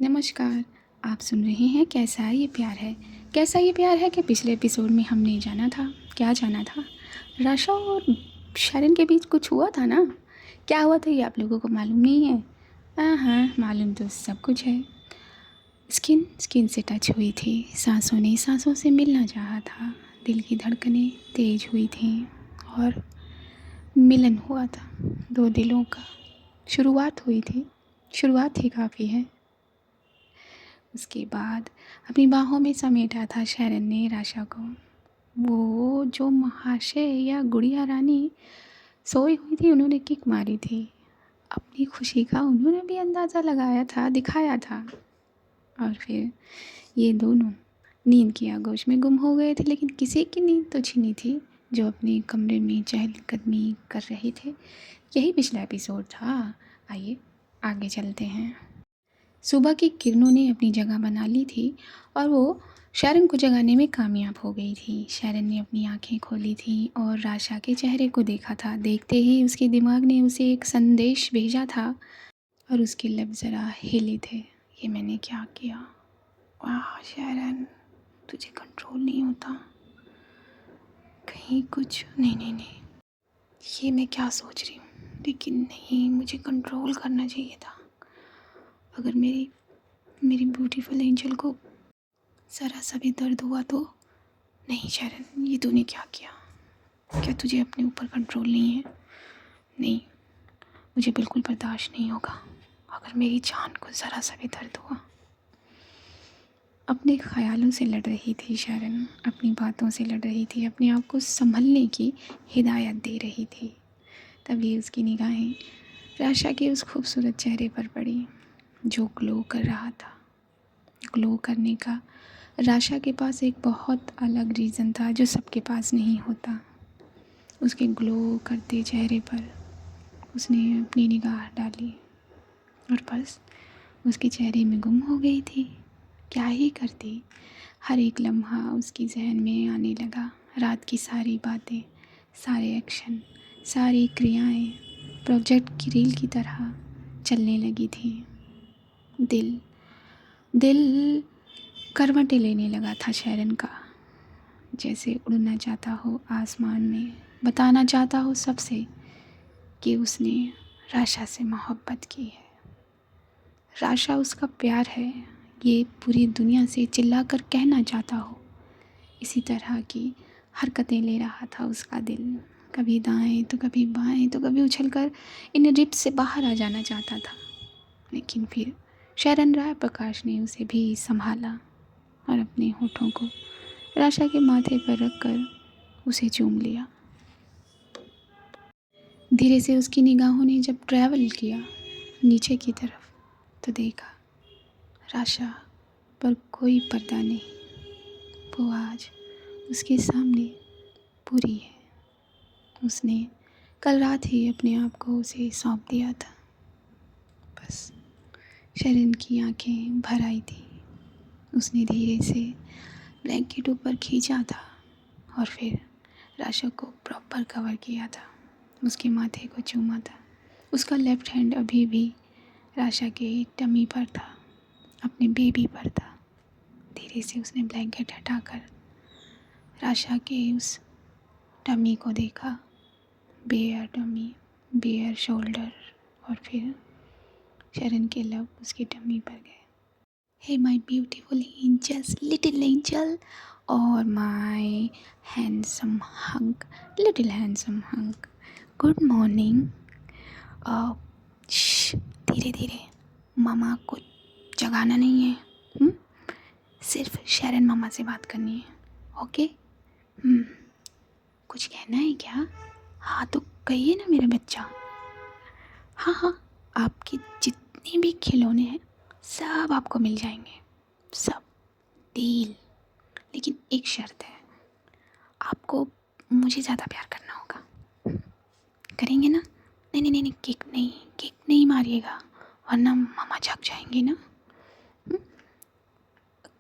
नमस्कार। आप सुन रहे हैं कैसा ये प्यार है। कैसा ये प्यार है कि पिछले एपिसोड में हमने जाना था, क्या जाना था, राशा और शरण के बीच कुछ हुआ था ना। क्या हुआ था ये आप लोगों को मालूम नहीं है? हाँ हाँ, मालूम तो सब कुछ है। स्किन स्किन से टच हुई थी, सांसों ने सांसों से मिलना चाहा था, दिल की धड़कनें तेज हुई थी और मिलन हुआ था दो दिलों का। शुरुआत हुई थी, शुरुआत ही काफ़ी है। उसके बाद अपनी बाहों में समेटा था शरण ने राशा को। वो जो महाशय या गुड़िया रानी सोई हुई थी, उन्होंने किक मारी थी। अपनी खुशी का उन्होंने भी अंदाज़ा लगाया था, दिखाया था। और फिर ये दोनों नींद की आगोश में गुम हो गए थे, लेकिन किसी की नींद तो छिनी थी जो अपने कमरे में चहलकदमी कर रहे थे। यही पिछला एपिसोड था। आइए आगे चलते हैं। सुबह की किरणों ने अपनी जगह बना ली थी और वो शरण को जगाने में कामयाब हो गई थी। शरण ने अपनी आंखें खोली थी और राशा के चेहरे को देखा था। देखते ही उसके दिमाग ने उसे एक संदेश भेजा था और उसके लब ज़रा हिले थे। ये मैंने क्या किया? वाह शरण, तुझे कंट्रोल नहीं होता कहीं कुछ? नहीं नहीं नहीं, ये मैं क्या सोच रही हूँ? लेकिन नहीं, मुझे कंट्रोल करना चाहिए था। अगर मेरी मेरी ब्यूटीफुल एंजल को ज़रा सा भी दर्द हुआ तो? नहीं शरण, ये तूने क्या किया? क्या तुझे अपने ऊपर कंट्रोल नहीं है? नहीं, मुझे बिल्कुल बर्दाश्त नहीं होगा अगर मेरी जान को ज़रा सा भी दर्द हुआ। अपने ख़यालों से लड़ रही थी शरण, अपनी बातों से लड़ रही थी, अपने आप को संभलने की हिदायत दे रही थी। तभी उसकी निगाहें राशा के उस खूबसूरत चेहरे पर पड़ी जो ग्लो कर रहा था। ग्लो करने का राशा के पास एक बहुत अलग रीज़न था जो सबके पास नहीं होता। उसके ग्लो करते चेहरे पर उसने अपनी निगाह डाली और बस उसके चेहरे में गुम हो गई थी। क्या ही करती, हर एक लम्हा उसकी जहन में आने लगा। रात की सारी बातें, सारे एक्शन, सारी क्रियाएं प्रोजेक्ट की रील की तरह चलने लगी थी। दिल दिल करवटें लेने लगा था शरण का, जैसे उड़ना चाहता हो आसमान में, बताना चाहता हो सबसे कि उसने राशा से मोहब्बत की है। राशा उसका प्यार है, ये पूरी दुनिया से चिल्लाकर कहना चाहता हो। इसी तरह की हरकतें ले रहा था उसका दिल, कभी दाएं तो कभी बाएं तो कभी उछलकर इन रिप्स से बाहर आ जाना चाहता था। लेकिन फिर शरण राय प्रकाश ने उसे भी संभाला और अपने होठों को राशा के माथे पर रखकर उसे चूम लिया। धीरे से उसकी निगाहों ने जब ट्रैवल किया नीचे की तरफ तो देखा राशा पर कोई पर्दा नहीं। वो आज उसके सामने पूरी है। उसने कल रात ही अपने आप को उसे सौंप दिया था। बस शरण की आंखें भर आई थी। उसने धीरे से ब्लैंकेट ऊपर खींचा था और फिर राशा को प्रॉपर कवर किया था, उसके माथे को चूमा था। उसका लेफ्ट हैंड अभी भी राशा के टमी पर था, अपने बेबी पर था। धीरे से उसने ब्लैंकेट हटाकर राशा के उस टमी को देखा, बेयर टमी, बेयर शोल्डर, और फिर शरण के लब उसकी टमी पर गए। Hey my beautiful angels, little angel और my handsome hunk, little handsome hunk, good morning. धीरे धीरे, मामा को जगाना नहीं है। सिर्फ शरण मामा से बात करनी है, ओके? कुछ कहना है क्या? हाँ तो कहिए ना मेरा बच्चा। हाँ हाँ, आपके जितने भी खिलौने हैं सब आपको मिल जाएंगे, सब, डील। लेकिन एक शर्त है, आपको मुझे ज़्यादा प्यार करना होगा। करेंगे ना? नहीं नहीं नहीं नहीं, केक नहीं, केक नहीं मारिएगा वरना मामा जग जाएंगे ना।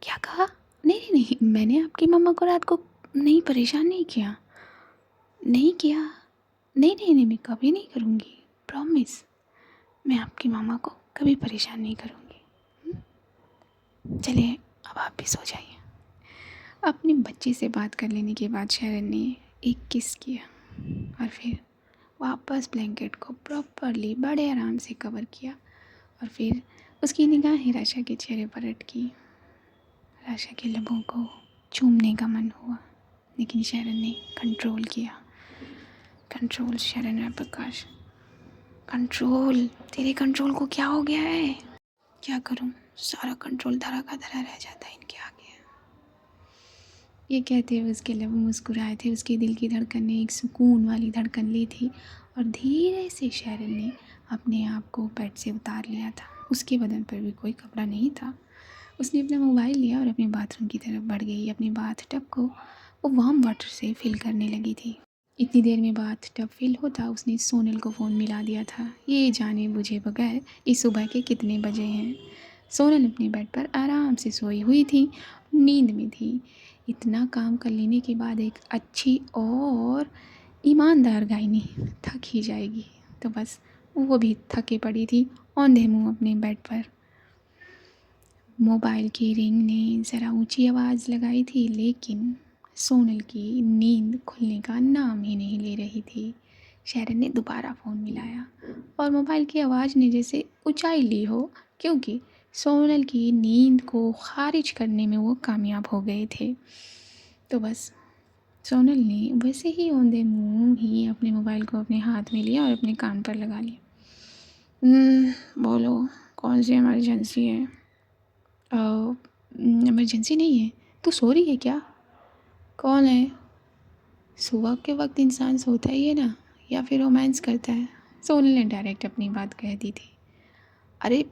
क्या कहा? नहीं नहीं नहीं, मैंने आपकी मम्मा को रात को नहीं परेशान नहीं किया, नहीं किया। नहीं नहीं नहीं, मैं कभी नहीं करूँगी, प्रॉमिस। मैं आपकी मामा को कभी परेशान नहीं करूँगी। चलिए अब आप भी सो जाइए। अपनी बच्ची से बात कर लेने के बाद शरण ने एक किस किया और फिर वापस ब्लैंकेट को प्रॉपरली बड़े आराम से कवर किया और फिर उसकी निगाहें राशा के चेहरे पर अटकी। राशा के लबों को चूमने का मन हुआ, लेकिन शरण ने कंट्रोल किया। कंट्रोल शरण प्रकाश, कंट्रोल। तेरे कंट्रोल को क्या हो गया है? क्या करूं, सारा कंट्रोल धरा का धरा रह जाता है इनके आगे। ये कहते हुए उसके लब मुस्कुराए थे। उसके दिल की धड़कन ने एक सुकून वाली धड़कन ली थी और धीरे से शरण ने अपने आप को बेड से उतार लिया था। उसके बदन पर भी कोई कपड़ा नहीं था। उसने अपना मोबाइल लिया और अपने बाथरूम की तरफ बढ़ गई। अपने बाथ टब को वो वार्म वाटर से फिल करने लगी थी। इतनी देर में बाथ टब फिल होता उसने सोनल को फ़ोन मिला दिया था, ये जाने बुझे बगैर इस सुबह के कितने बजे हैं। सोनल अपने बेड पर आराम से सोई हुई थी, नींद में थी। इतना काम कर लेने के बाद एक अच्छी और ईमानदार गायनी थक ही जाएगी, तो बस वो भी थके पड़ी थी औंधे मुँह अपने बेड पर। मोबाइल की रिंग ने ज़रा ऊंची आवाज़ लगाई थी, लेकिन सोनल की नींद खुलने का नाम ही नहीं ले रही थी। शरण ने दोबारा फ़ोन मिलाया और मोबाइल की आवाज़ ने जैसे ऊंचाई ली हो, क्योंकि सोनल की नींद को खारिज करने में वो कामयाब हो गए थे। तो बस सोनल ने वैसे ही औंधे मुँह ही अपने मोबाइल को अपने हाथ में लिया और अपने कान पर लगा लिया। बोलो, कौन सी इमरजेंसी है? इमरजेंसी नहीं है। तू सो रही है क्या? कौन है? सुबह के वक्त इंसान सोता ही है ना, या फिर रोमांस करता है? सोनल ने डायरेक्ट अपनी बात कह दी थी। अरे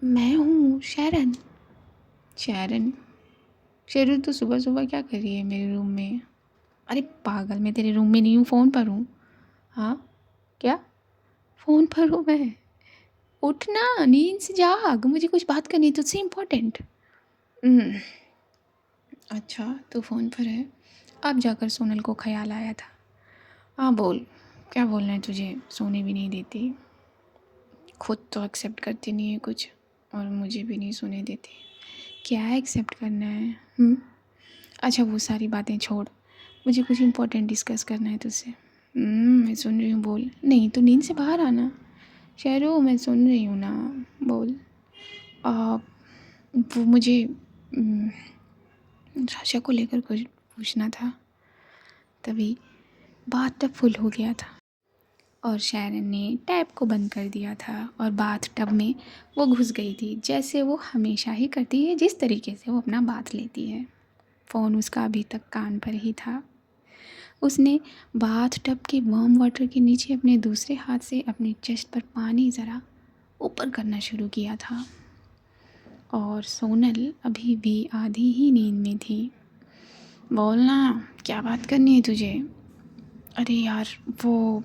मैं हूँ शरण। शरण? शरण तो सुबह सुबह क्या कर रही है मेरे रूम में? अरे पागल, मैं तेरे रूम में नहीं हूँ, फ़ोन पर हूँ। हाँ क्या? फ़ोन पर हूँ मैं। उठना, नींद से जाग, मुझे कुछ बात करनी है तुझसे इम्पोर्टेंट। अच्छा तू फ़ोन पर है। अब जाकर सोनल को ख्याल आया था। हाँ बोल, क्या बोलना है तुझे? सोने भी नहीं देती, खुद तो एक्सेप्ट करती नहीं है कुछ और मुझे भी नहीं सोने देती। क्या एक्सेप्ट करना है? अच्छा वो सारी बातें छोड़, मुझे कुछ इम्पोर्टेंट डिस्कस करना है तुझसे। मैं सुन रही हूँ, बोल। नहीं तो नींद से बाहर आना। शहरो मैं सुन रही हूँ ना, बोल। वो मुझे राशा को लेकर कुछ पूछना था। तभी बाथ टब फुल हो गया था और शैरन ने टैप को बंद कर दिया था और बाथ टब में वो घुस गई थी, जैसे वो हमेशा ही करती है, जिस तरीके से वो अपना बाथ लेती है। फ़ोन उसका अभी तक कान पर ही था। उसने बाथ टब के वार्म वाटर के नीचे अपने दूसरे हाथ से अपने चेस्ट पर पानी ज़रा ऊपर करना शुरू किया था और सोनल अभी भी आधी ही नींद में थी। बोलना, क्या बात करनी है तुझे? अरे यार वो,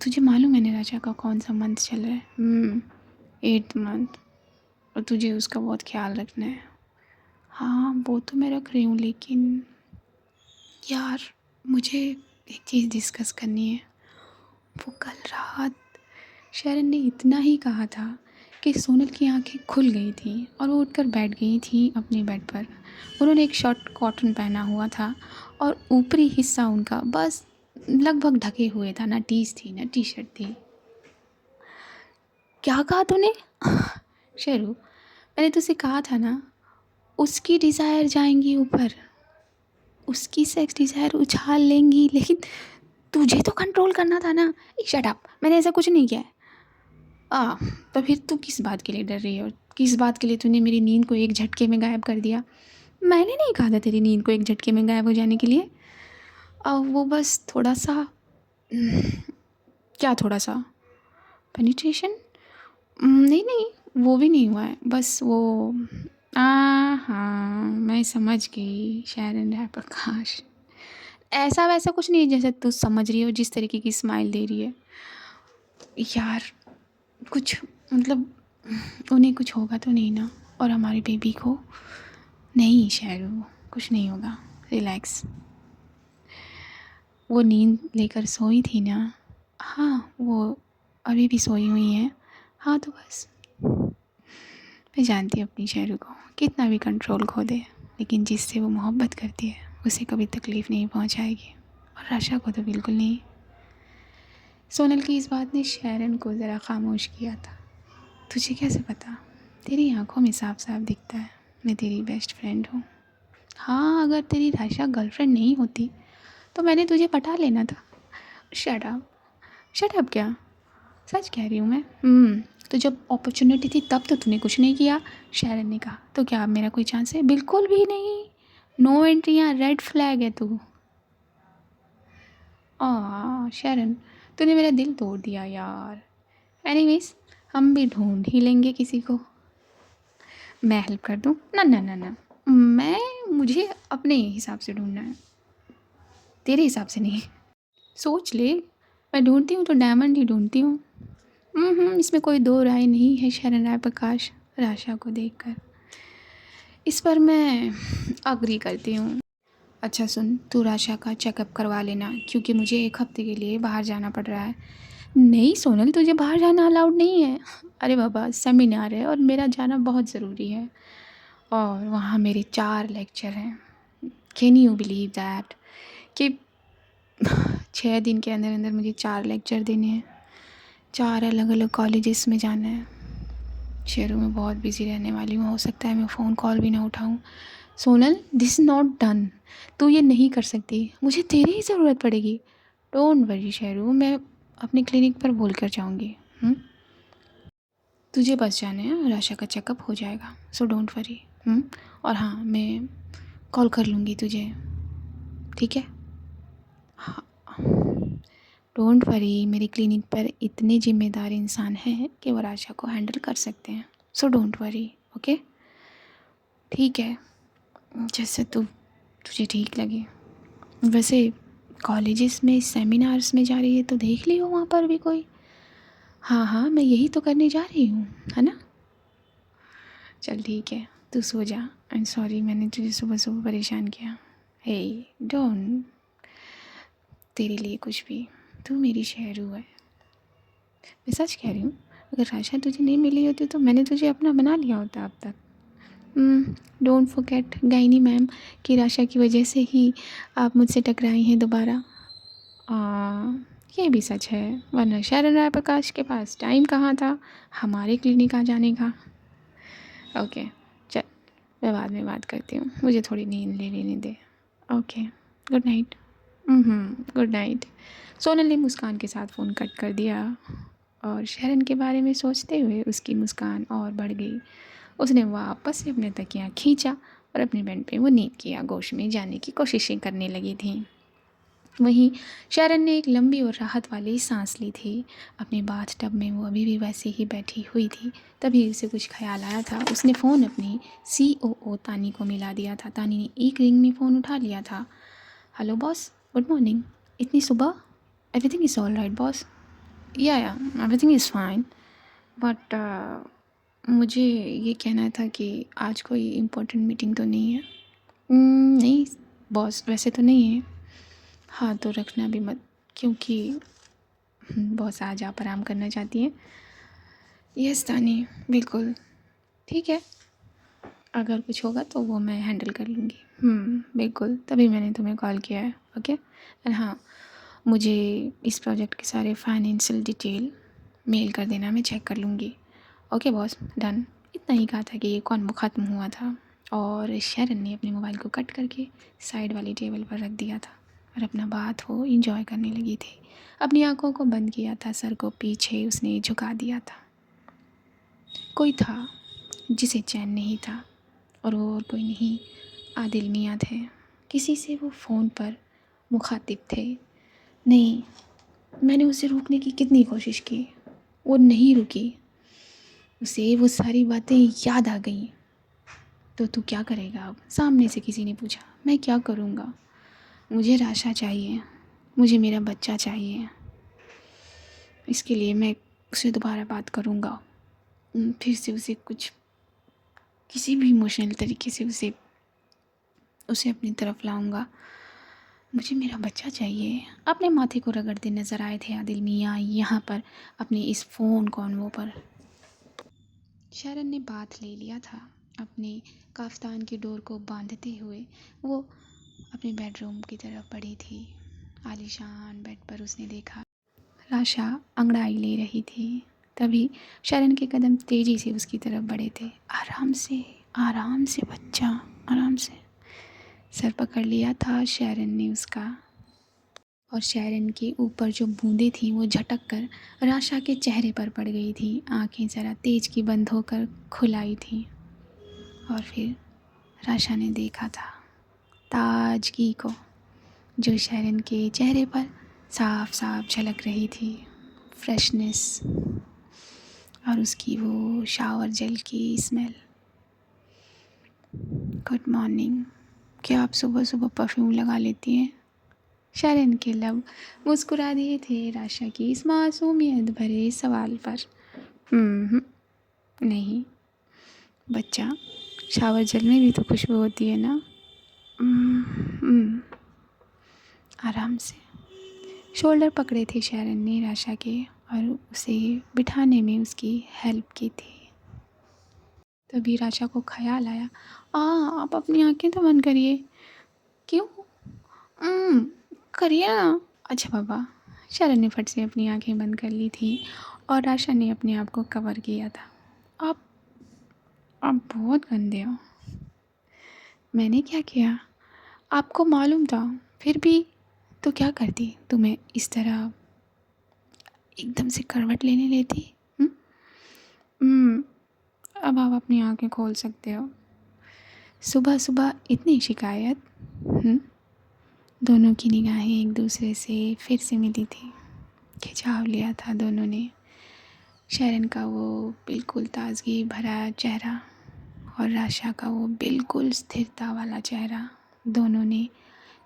तुझे मालूम है निराशा का कौन सा मंथ चल रहा है? 8th मंथ, और तुझे उसका बहुत ख्याल रखना है। हाँ वो तो मैं रख रही हूँ, लेकिन यार मुझे एक चीज़ डिस्कस करनी है। वो कल रात शरण ने इतना ही कहा था कि सोनल की आंखें खुल गई थी और वो उठकर बैठ गई थी अपने बेड पर। उन्होंने एक शॉर्ट कॉटन पहना हुआ था और ऊपरी हिस्सा उनका बस लगभग ढके हुए था, ना टीज थी ना टी शर्ट थी। क्या कहा तूने? शेरू, मैंने तुझसे कहा था ना, उसकी डिज़ायर जाएंगी ऊपर, उसकी सेक्स डिज़ायर उछाल लेंगी, लेकिन तुझे तो कंट्रोल करना था ना। शट अप, मैंने ऐसा कुछ नहीं किया है। तो फिर तू किस बात के लिए डर रही है और किस बात के लिए तूने मेरी नींद को एक झटके में गायब कर दिया? मैंने नहीं कहा था तेरी नींद को एक झटके में गायब हो जाने के लिए। वो बस थोड़ा सा क्या थोड़ा सा पेनिट्रेशन? नहीं नहीं वो भी नहीं हुआ है, बस वो हाँ मैं समझ गई शरण राय प्रकाश। ऐसा वैसा कुछ नहीं है जैसे तू समझ रही हो, जिस तरीके की स्माइल दे रही है। यार कुछ मतलब उन्हें कुछ होगा तो नहीं ना, और हमारे बेबी को? नहीं शहरू, कुछ नहीं होगा, रिलैक्स। वो नींद लेकर सोई थी ना? हाँ वो अभी भी सोई हुई है। हाँ तो बस मैं जानती हूँ अपनी शहरों को, कितना भी कंट्रोल खो दे लेकिन जिससे वो मोहब्बत करती है उसे कभी तकलीफ़ नहीं पहुँचाएगी, और आशा को तो बिल्कुल नहीं। सोनल की इस बात ने शैरन को ज़रा खामोश किया था। तुझे कैसे पता? तेरी आंखों में साफ साफ दिखता है मैं तेरी बेस्ट फ्रेंड हूँ। हाँ, अगर तेरी राशा गर्लफ्रेंड नहीं होती तो मैंने तुझे पटा लेना था। Shut up. शट अप क्या? सच कह रही हूँ मैं। तो जब अपॉर्चुनिटी थी तब तो तूने कुछ नहीं किया। शैरन ने कहा। तो क्या अब मेरा कोई चांस है? बिल्कुल भी नहीं। नो एंट्री, यहाँ रेड फ्लैग है तू। शैरन, तूने मेरा दिल तोड़ दिया यार। एनीवेज, हम भी ढूंढ ही लेंगे किसी को। मैं हेल्प कर दूँ? ना ना ना ना, मुझे अपने हिसाब से ढूंढना है, तेरे हिसाब से नहीं। सोच ले, मैं ढूंढती हूँ तो डायमंड ही ढूंढती हूँ। इसमें कोई दो राय नहीं है शरण राय प्रकाश। राशा को देखकर इस पर मैं अग्री करती हूँ। अच्छा सुन, तू राशा का चेकअप करवा लेना क्योंकि मुझे 1 हफ्ते के लिए बाहर जाना पड़ रहा है। नहीं सोनल, तुझे बाहर जाना अलाउड नहीं है। अरे बाबा, सेमिनार है और मेरा जाना बहुत ज़रूरी है, और वहाँ मेरे 4 लेक्चर हैं। कैन यू बिलीव दैट कि 6 दिन के अंदर अंदर मुझे 4 लेक्चर देने हैं, 4 अलग अलग कॉलेजेस में जाना है। शहरों में बहुत बिजी रहने वाली हूँ, हो सकता है मैं फ़ोन कॉल भी ना उठाऊँ। Sonal, this not done. तू ये नहीं कर सकती, मुझे तेरी ही ज़रूरत पड़ेगी। डोंट वरी शेरू, मैं अपने क्लिनिक पर बोल कर जाऊँगी। तुझे बस जाना है और आशा का चेकअप हो जाएगा, सो डोंट वरी। और हाँ, मैं कॉल कर लूँगी तुझे, ठीक है? हाँ, डोंट वरी, मेरी क्लिनिक पर इतने ज़िम्मेदार इंसान हैं कि वो आशा को हैंडल कर सकते हैं, सो डोंट वरी, ओके? ठीक है, जैसे तुझे ठीक लगे। वैसे कॉलेजेस में सेमिनार्स में जा रही है तो देख लियो वहाँ पर भी कोई। हाँ हाँ, मैं यही तो करने जा रही हूँ, है ना? चल ठीक है, तू सो जा। आई एम सॉरी मैंने तुझे सुबह सुबह परेशान किया। हे डोंट, तेरे लिए कुछ भी, तू मेरी शेरू है। मैं सच कह रही हूँ, अगर राशा तुझे नहीं मिली होती तो मैंने तुझे अपना बना लिया होता अब तक। डोंट फॉरगेट गायनी मैम कि राशा की वजह से ही आप मुझसे टकराई हैं दोबारा। ये भी सच है, वरना शरण राय प्रकाश के पास टाइम कहाँ था हमारे क्लिनिक आ जाने का। ओके चल, मैं बाद में बात करती हूँ, मुझे थोड़ी नींद ले लेने दे। Okay, good night. Good night. Sonal ने मुस्कान के साथ फ़ोन कट कर दिया, और शरण के बारे में सोचते हुए उसकी मुस्कान और बढ़ गई। उसने वापस से अपने तकिया खींचा और अपने बेड पे वो नींद की आगोश में जाने की कोशिशें करने लगी थी। वहीं शरण ने एक लंबी और राहत वाली सांस ली थी। अपने बाथटब में वो अभी भी वैसे ही बैठी हुई थी। तभी उसे कुछ ख्याल आया था। उसने फ़ोन अपनी COO तानी को मिला दिया था। तानी ने एक रिंग में फ़ोन उठा लिया था। Hello boss, good morning. इतनी सुबह? Everything is all right boss. या एवरीथिंग इज़ फाइन, बट मुझे ये कहना था कि आज कोई इम्पोर्टेंट मीटिंग तो नहीं है? नहीं बॉस, वैसे तो नहीं है। हाँ तो रखना भी मत, क्योंकि बॉस आज आप आराम करना चाहती हैं। यस तानी, बिल्कुल ठीक है, अगर कुछ होगा तो वो मैं हैंडल कर लूँगी। बिल्कुल, तभी मैंने तुम्हें कॉल किया है। ओके, एंड हाँ, मुझे इस प्रोजेक्ट के सारे फाइनेंशियल डिटेल मेल कर देना, मैं चेक कर लूँगी। Okay boss, done. इतना ही कहा था कि ये कॉन्वो ख़त्म हुआ था, और शरण ने अपने मोबाइल को कट करके साइड वाली टेबल पर रख दिया था और अपना बात वो इंजॉय करने लगी थी। अपनी आंखों को बंद किया था, सर को पीछे उसने झुका दिया था। कोई था जिसे चैन नहीं था, और वो और कोई नहीं, आदिल मियाँ थे। किसी से वो फ़ोन पर मुखातिब थे। नहीं, मैंने उसे रोकने की कितनी कोशिश की, वो नहीं रुकी। उसे वो सारी बातें याद आ गईं। तो तू क्या करेगा अब? सामने से किसी ने पूछा। मैं क्या करूँगा? मुझे राशा चाहिए, मुझे मेरा बच्चा चाहिए। इसके लिए मैं उससे दोबारा बात करूँगा, फिर से उसे कुछ किसी भी इमोशनल तरीके से उसे अपनी तरफ लाऊंगा। मुझे मेरा बच्चा चाहिए। अपने माथे को रगड़ते नज़र आए थे आदिल मियाँ यहाँ पर अपने इस फ़ोन कॉन्वो पर। शरण ने बाथ ले लिया था। अपने काफ्तान की डोर को बांधते हुए वो अपने बेडरूम की तरफ बढ़ी थी। आलीशान बेड पर उसने देखा राशा अंगड़ाई ले रही थी। तभी शरण के कदम तेजी से उसकी तरफ बढ़े थे। आराम से बच्चा, आराम से। सर पकड़ लिया था शरण ने उसका, और शरण के ऊपर जो बूंदें थी वो झटक कर राशा के चेहरे पर पड़ गई थी। आंखें ज़रा तेज की बंद होकर खुल आई थी, और फिर राशा ने देखा था ताजगी को, जो शरण के चेहरे पर साफ साफ झलक रही थी। फ्रेशनेस और उसकी वो शावर जेल की स्मेल। Good morning. क्या आप सुबह सुबह परफ्यूम लगा लेती हैं? शरण के लब मुस्कुरा दिए थे राशा की इस मासूमियत भरे सवाल पर। नहीं बच्चा, शावर जेल में भी तो खुशबू होती है ना। आराम से। शोल्डर पकड़े थे शरण ने राशा के, और उसे बिठाने में उसकी हेल्प की थी। तभी राशा को ख्याल आया, आप अपनी आंखें तो बंद करिए। क्यों? करिए ना। अच्छा बाबा। शरण ने फट से अपनी आंखें बंद कर ली थी, और राशा ने अपने आप को कवर किया था। आप आप बहुत गंदे हो। मैंने क्या किया? आपको मालूम था, फिर भी तो क्या करती? तुम्हें इस तरह एकदम से करवट लेने लेती। अब आप अपनी आंखें खोल सकते हो। सुबह सुबह इतनी शिकायत। दोनों की निगाहें एक दूसरे से फिर से मिली थी। खिंचाव लिया था दोनों ने। शरण का वो बिल्कुल ताजगी भरा चेहरा, और राशा का वो बिल्कुल स्थिरता वाला चेहरा। दोनों ने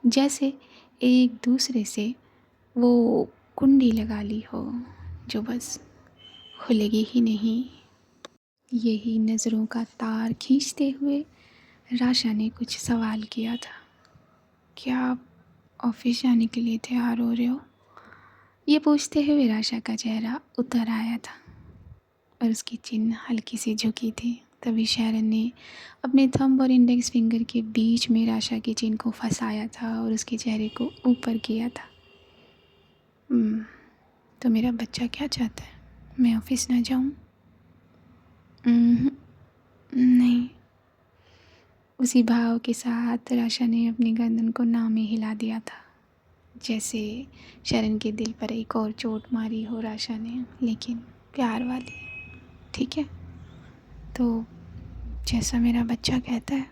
जैसे एक दूसरे से वो कुंडी लगा ली हो, जो बस खुलेगी ही नहीं। यही नज़रों का तार खींचते हुए राशा ने कुछ सवाल किया था। क्या आप ऑफिस जाने के लिए तैयार हो रहे हो? ये पूछते हुए राशा का चेहरा उतर आया था, और उसकी चिन हल्की सी झुकी थी। तभी शरण ने अपने थंब और इंडेक्स फिंगर के बीच में राशा की चिन को फंसाया था, और उसके चेहरे को ऊपर किया था। तो मेरा बच्चा क्या चाहता है? मैं ऑफिस ना जाऊं? नहीं। उसी भाव के साथ राशा ने अपनी गर्दन को ना में हिला दिया था, जैसे शरण के दिल पर एक और चोट मारी हो राशा ने, लेकिन प्यार वाली। ठीक है, तो जैसा मेरा बच्चा कहता है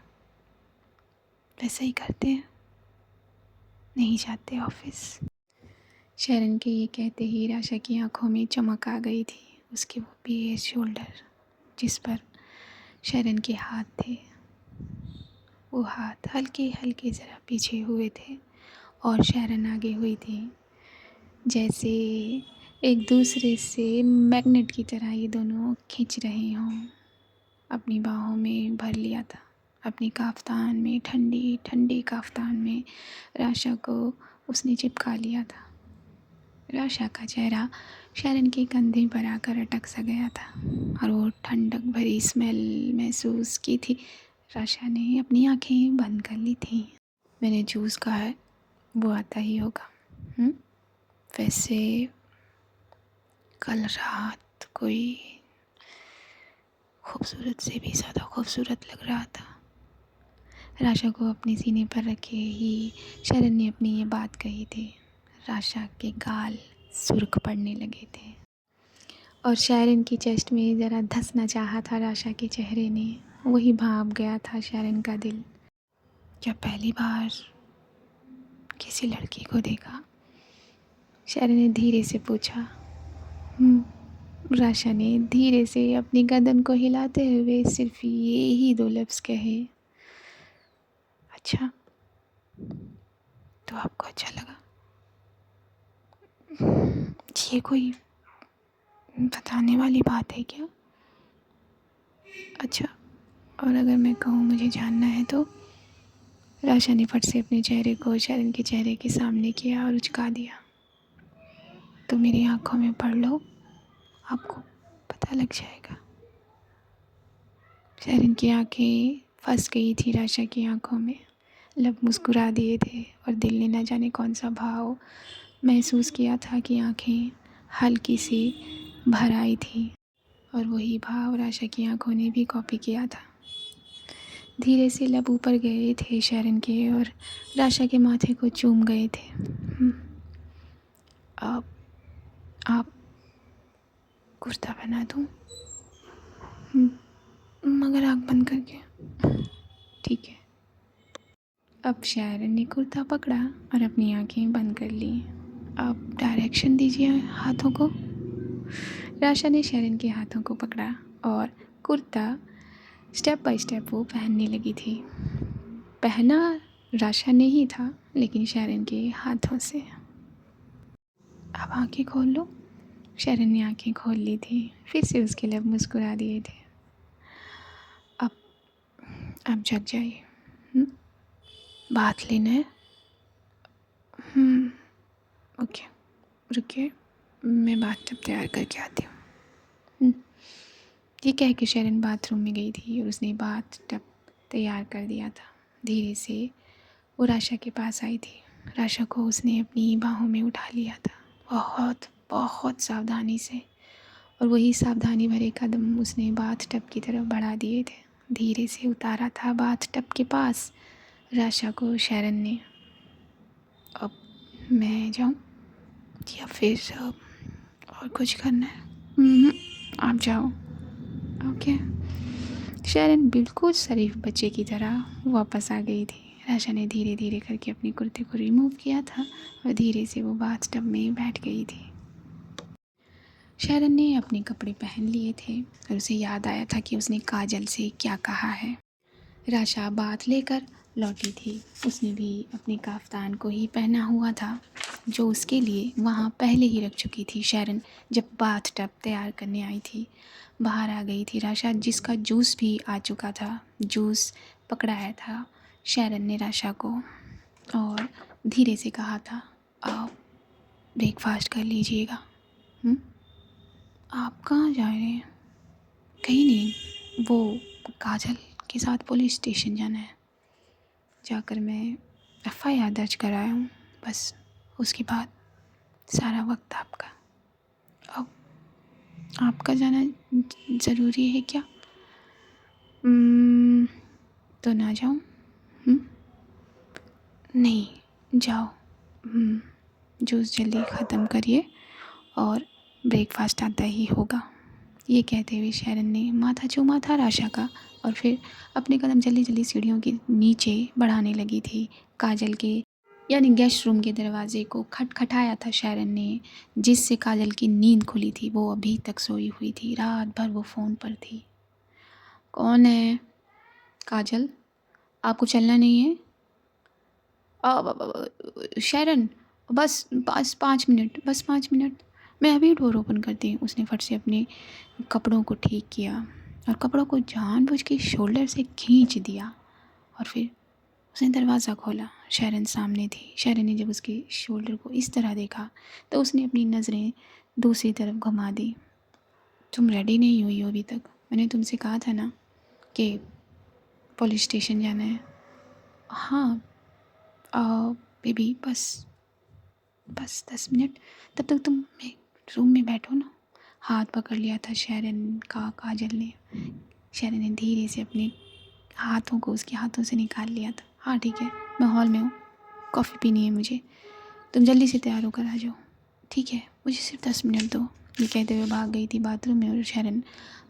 वैसा ही करते हैं। नहीं जाते ऑफिस। शरण के ये कहते ही राशा की आंखों में चमक आ गई थी। उसके वो बेर शोल्डर जिस पर शरण के हाथ थे, वो हाथ हल्के हल्के ज़रा पीछे हुए थे, और शरण आगे हुई थी, जैसे एक दूसरे से मैग्नेट की तरह ये दोनों खींच रहे हों। अपनी बाहों में भर लिया था, अपनी काफ्तान में, ठंडी ठंडी काफ्तान में राशा को उसने चिपका लिया था। राशा का चेहरा शरण के कंधे पर आकर अटक सा गया था, और वो ठंडक भरी स्मेल महसूस की थी। राशा ने अपनी आंखें बंद कर ली थी। मैंने जूस कहा है, वो आता ही होगा। वैसे कल रात कोई खूबसूरत से भी ज़्यादा खूबसूरत लग रहा था। राशा को अपने सीने पर रखे ही शरण ने अपनी ये बात कही थी। राशा के गाल सुर्ख पड़ने लगे थे, और शरण की चेस्ट में ज़रा धंसना चाहा था राशा के चेहरे ने। वही भाप गया था शरण का दिल। क्या पहली बार किसी लड़की को देखा? शरण ने धीरे से पूछा। राशा ने धीरे से अपनी गर्दन को हिलाते हुए सिर्फ ये ही दो लफ्ज़ कहे। अच्छा, तो आपको अच्छा लगा? ये कोई बताने वाली बात है क्या? अच्छा, और अगर मैं कहूँ मुझे जानना है तो? राशा ने फट से अपने चेहरे को शरण के चेहरे के सामने किया और उचका दिया। तो मेरी आंखों में पढ़ लो, आपको पता लग जाएगा। शरण की आंखें फंस गई थी राशा की आंखों में। लब मुस्कुरा दिए थे और दिल ने न जाने कौन सा भाव महसूस किया था कि आंखें हल्की सी भर आई थी। और वही भाव राशा की आंखों ने भी कॉपी किया था। धीरे से लब ऊपर गए थे शरण के और राशा के माथे को चूम गए थे। आप आप कुर्ता पहना दूँ? मगर आँख बंद करके। ठीक है। अब शायरन ने कुर्ता पकड़ा और अपनी आंखें बंद कर ली। अब डायरेक्शन दीजिए हाथों को। राशा ने शरण के हाथों को पकड़ा और कुर्ता स्टेप बाय स्टेप वो पहनने लगी थी। पहना राशा ने ही था, लेकिन शरण के हाथों से। अब आंखें खोल लो। शरण ने आंखें खोल ली थी। फिर से उसके लब मुस्कुरा दिए थे। अब जग जाइए। बात लेना है। ओके, रुकिए, मैं बाथ टब तैयार करके आती हूँ। ये कह के शरण बाथरूम में गई थी और उसने बाथ टब तैयार कर दिया था। धीरे से वो राशा के पास आई थी। राशा को उसने अपनी बाहों में उठा लिया था, बहुत बहुत सावधानी से। और वही सावधानी भरे कदम उसने बाथ टब की तरफ बढ़ा दिए थे। धीरे से उतारा था बाथ टब के पास राशा को शरण ने। अब मैं जाऊँ या फिर और कुछ करना है? आप जाओ। ओके। शरण बिल्कुल शरीफ बच्चे की तरह वापस आ गई थी। राशा ने धीरे धीरे करके अपने कुर्ते को रिमूव किया था और धीरे से वो बाथ टब में बैठ गई थी। शरण ने अपने कपड़े पहन लिए थे और उसे याद आया था कि उसने काजल से क्या कहा है। राशा बाथ लेकर लौटी थी। उसने भी अपने काफ्तान को ही पहना हुआ था जो उसके लिए वहाँ पहले ही रख चुकी थी शरण जब बाथ टब तैयार करने आई थी। बाहर आ गई थी राशा, जिसका जूस भी आ चुका था। जूस पकड़ाया था शरण ने राशा को और धीरे से कहा था, आओ ब्रेकफास्ट कर लीजिएगा। आप कहाँ जा रहे हैं? कहीं नहीं, वो काजल के साथ पुलिस स्टेशन जाना है। जाकर मैं FIR दर्ज कराया हूँ, बस उसके बाद सारा वक्त आपका। अब आपका जाना ज़रूरी है क्या? तो ना जाऊँ? नहीं, जाओ। जूस जल्दी ख़त्म करिए और ब्रेकफास्ट आता ही होगा। ये कहते हुए शरण ने माथा चूमा था राशा का और फिर अपने कदम जल्दी जल्दी सीढ़ियों के नीचे बढ़ाने लगी थी। काजल के यानी गेस्ट रूम के दरवाजे को खटखटाया था शरण ने, जिससे काजल की नींद खुली थी। वो अभी तक सोई हुई थी, रात भर वो फ़ोन पर थी। कौन है? काजल, आपको चलना नहीं है? शरण, बस 5 मिनट, बस 5 मिनट, मैं अभी डोर ओपन करती हूँ। उसने फट से अपने कपड़ों को ठीक किया और कपड़ों को जानबूझ के शोल्डर से खींच दिया और फिर उसने दरवाज़ा खोला। शरण सामने थी। शरण ने जब उसके शोल्डर को इस तरह देखा तो उसने अपनी नज़रें दूसरी तरफ घुमा दी। तुम रेडी नहीं हुई हो अभी तक? मैंने तुमसे कहा था ना कि पुलिस स्टेशन जाना है। हाँ बेबी, बस 10 मिनट, तब तक तुम रूम में बैठो ना। हाथ पकड़ लिया था शरण का काजल ने। शरण ने धीरे से अपने हाथों को उसके हाथों से निकाल लिया था। हाँ ठीक है, मैं हॉल में हूँ, कॉफ़ी पीनी है मुझे, तुम जल्दी से तैयार होकर आ जाओ। ठीक है, मुझे सिर्फ 10 मिनट दो। ये कहते हुए भाग गई थी बाथरूम में और शरण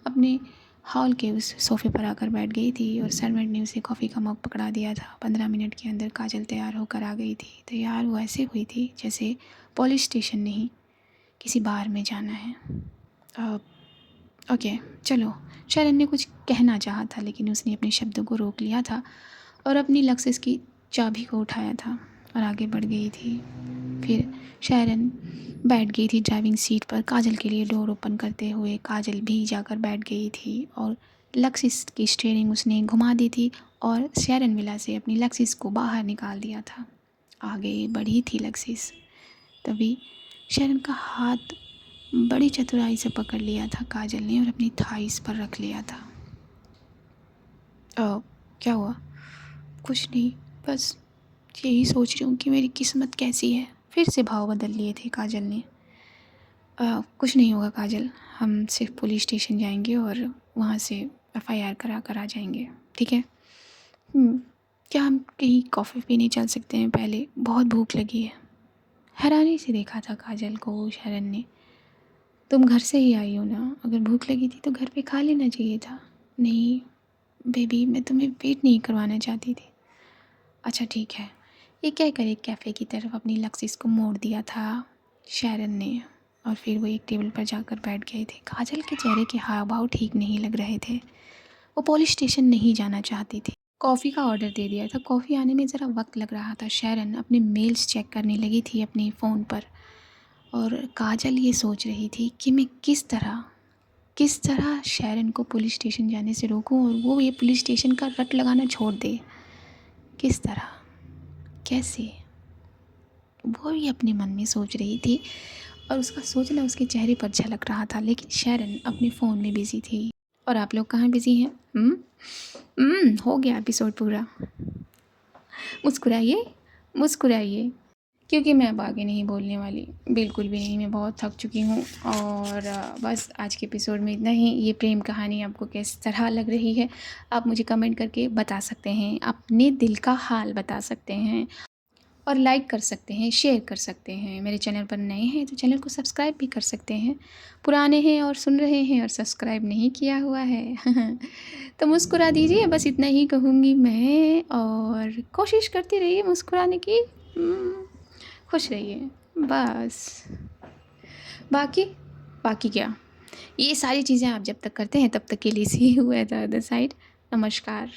अपने हॉल के उस सोफ़े पर आकर बैठ गई थी और सर्वेंट ने उसे कॉफ़ी का मग पकड़ा दिया था। 15 मिनट के अंदर काजल तैयार होकर आ गई थी। तैयार वो ऐसे हुई थी जैसे पुलिस स्टेशन नहीं, किसी बार में जाना है। ओके चलो। शरण ने कुछ कहना चाहा था, लेकिन उसने अपने शब्दों को रोक लिया था और अपनी लक्सेस की चाबी को उठाया था और आगे बढ़ गई थी। फिर शरण बैठ गई थी ड्राइविंग सीट पर काजल के लिए डोर ओपन करते हुए। काजल भी जाकर बैठ गई थी और लक्सिस की स्टीयरिंग उसने घुमा दी थी और शरण विला से अपनी लक्सिस को बाहर निकाल दिया था। आगे बढ़ी थी लक्सिस, तभी शरण का हाथ बड़ी चतुराई से पकड़ लिया था काजल ने और अपनी थाइस पर रख लिया था। क्या हुआ? कुछ नहीं, बस यही सोच रही हूँ कि मेरी किस्मत कैसी है। फिर से भाव बदल लिए थे काजल ने। कुछ नहीं होगा काजल, हम सिर्फ पुलिस स्टेशन जाएंगे और वहाँ से एफआईआर करा कर आ जाएंगे, ठीक है? क्या हम कहीं कॉफ़ी पीने चल सकते हैं पहले? बहुत भूख लगी है। हैरानी से देखा था काजल को शरण ने। तुम घर से ही आई हो ना, अगर भूख लगी थी तो घर पे खा लेना चाहिए था। नहीं बेबी, मैं तुम्हें वेट नहीं करवाना चाहती थी। अच्छा ठीक है। ये कहकर एक कैफ़े की तरफ अपनी लक्ष्य को मोड़ दिया था शैरन ने, और फिर वो एक टेबल पर जाकर बैठ गए थे। काजल के चेहरे के हाव भाव ठीक नहीं लग रहे थे। वो पुलिस स्टेशन नहीं जाना चाहती थी। कॉफ़ी का ऑर्डर दे दिया था। कॉफ़ी आने में ज़रा वक्त लग रहा था। शैरन अपने मेल्स चेक करने लगी थी अपने फ़ोन पर, और काजल ये सोच रही थी कि मैं किस तरह शैरन को पुलिस स्टेशन जाने से रोकूं और वो ये पुलिस स्टेशन का रट लगाना छोड़ दे। किस तरह, कैसे, वो भी अपने मन में सोच रही थी, और उसका सोचना उसके चेहरे पर झलक रहा था। लेकिन शैरन अपने फ़ोन में बिज़ी थी। और आप लोग कहाँ बिज़ी हैं? हो गया एपिसोड पूरा। मुस्कुराइए, मुस्कुराइए, क्योंकि मैं अब आगे नहीं बोलने वाली, बिल्कुल भी नहीं। मैं बहुत थक चुकी हूँ। और बस आज के एपिसोड में इतना ही। ये प्रेम कहानी आपको किस तरह लग रही है, आप मुझे कमेंट करके बता सकते हैं, अपने दिल का हाल बता सकते हैं, और लाइक कर सकते हैं, शेयर कर सकते हैं। मेरे चैनल पर नए हैं तो चैनल को सब्सक्राइब भी कर सकते हैं। पुराने हैं और सुन रहे हैं और सब्सक्राइब नहीं किया हुआ है तो मुस्कुरा दीजिए, बस इतना ही कहूँगी मैं। और कोशिश करती रहिए मुस्कुराने की। खुश रहिए बस। बाकी बाकी क्या, ये सारी चीज़ें आप जब तक करते हैं तब तक के लिए see you at the other side. नमस्कार।